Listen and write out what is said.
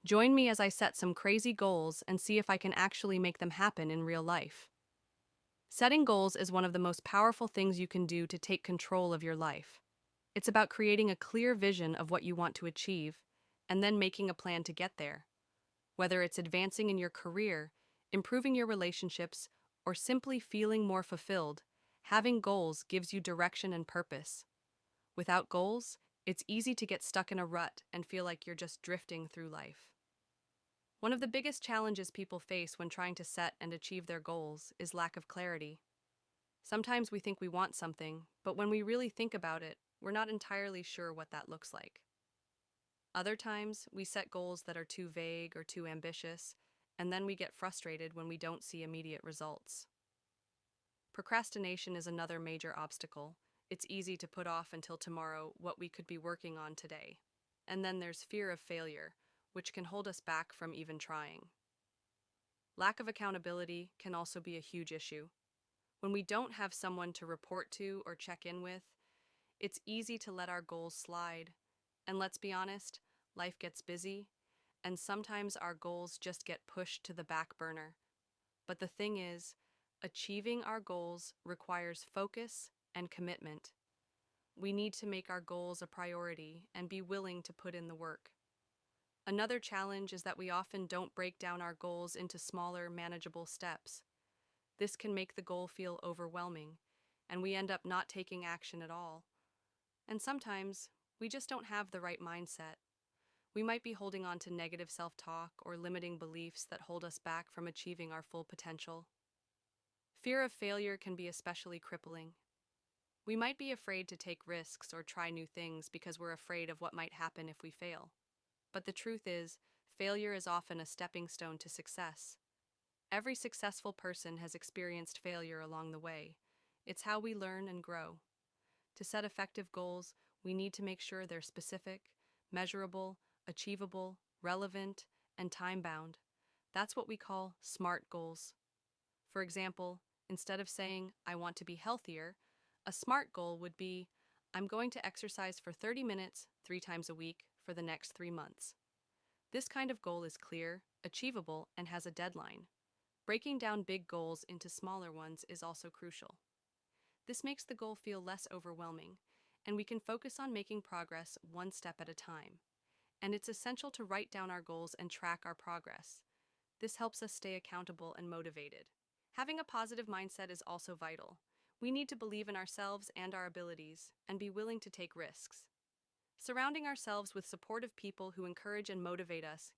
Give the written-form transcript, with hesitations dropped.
Join me as I set some crazy goals and see if I can actually make them happen in real life. Setting goals is one of the most powerful things you can do to take control of your life. It's about creating a clear vision of what you want to achieve and then making a plan to get there. Whether it's advancing in your career, improving your relationships, or simply feeling more fulfilled, having goals gives you direction and purpose. Without goals, it's easy to get stuck in a rut and feel like you're just drifting through life. One of the biggest challenges people face when trying to set and achieve their goals is lack of clarity. Sometimes we think we want something, but when we really think about it, we're not entirely sure what that looks like. Other times, we set goals that are too vague or too ambitious, and then we get frustrated when we don't see immediate results. Procrastination is another major obstacle. It's easy to put off until tomorrow what we could be working on today. And then there's fear of failure, which can hold us back from even trying. Lack of accountability can also be a huge issue. When we don't have someone to report to or check in with, it's easy to let our goals slide. And let's be honest, life gets busy, and sometimes our goals just get pushed to the back burner. But the thing is, achieving our goals requires focus and commitment. We need to make our goals a priority and be willing to put in the work. Another challenge is that we often don't break down our goals into smaller, manageable steps. This can make the goal feel overwhelming, and we end up not taking action at all. And sometimes, we just don't have the right mindset. We might be holding on to negative self-talk or limiting beliefs that hold us back from achieving our full potential. Fear of failure can be especially crippling. We might be afraid to take risks or try new things because we're afraid of what might happen if we fail. But the truth is, failure is often a stepping stone to success. Every successful person has experienced failure along the way. It's how we learn and grow. To set effective goals, we need to make sure they're specific, measurable, achievable, relevant, and time-bound. That's what we call SMART goals. For example, instead of saying, I want to be healthier, a SMART goal would be, I'm going to exercise for 30 minutes, 3 times a week, for the next 3 months. This kind of goal is clear, achievable, and has a deadline. Breaking down big goals into smaller ones is also crucial. This makes the goal feel less overwhelming, and we can focus on making progress one step at a time. And it's essential to write down our goals and track our progress. This helps us stay accountable and motivated. Having a positive mindset is also vital. We need to believe in ourselves and our abilities, and be willing to take risks. Surrounding ourselves with supportive people who encourage and motivate us